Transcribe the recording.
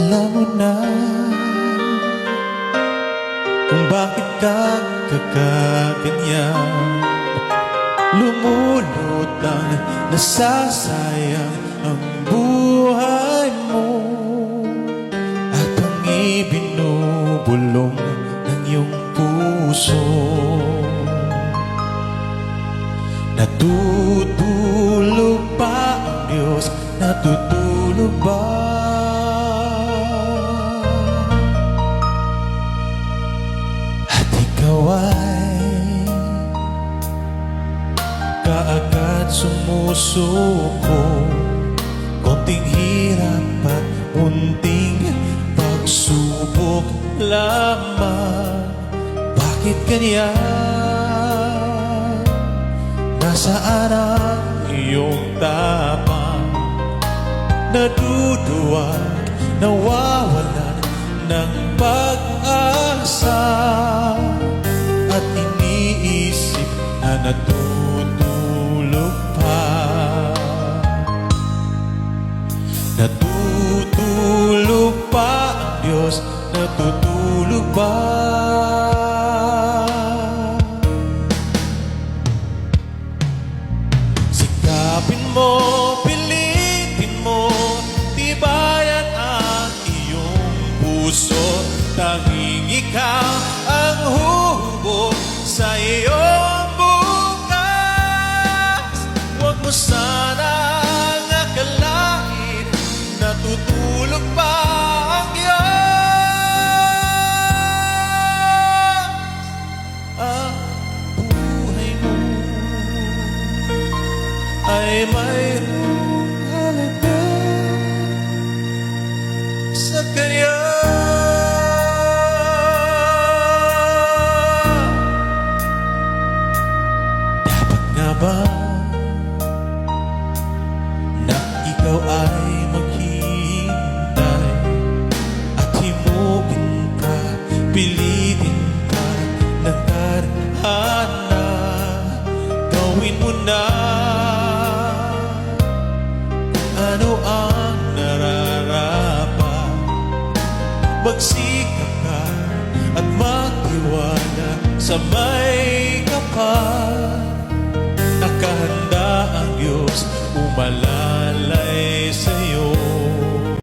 Alam mo na kung bakit ka kakaganyan. Lumulutang, nasasayang ang buhay mo, at ang ibinubulong ng iyong puso. Natutulog ba ang Diyos? Natutulog ba? At ikaw ay kaagad sumusuko. Konting hirap at unting pagsubok lamang. Bakit ganyan? Nasaan ang iyong tapang? Naduduwag, nawawalan ng pag-asa, at iniisip na natutulog pa. Natutulog pa ang Diyos? Natutulog ba? Sikapin mo, pilitin mo, tibayan ang iyong puso. Tanging ikaw ang hubog sa iyong bukas. Huwag mo sanang akalain natutulog pa ang Diyos. Ang buhay mo ay mayroong halaga sa Kanya. Dapat nga ba na ikaw ay maghihintay at himugin ka, pilitin ka ng tadhana? Gawin mo na kung ano ang nararapat. Magsikap ka at magtiwala sa may kapal. Nakahanda ang Diyos umala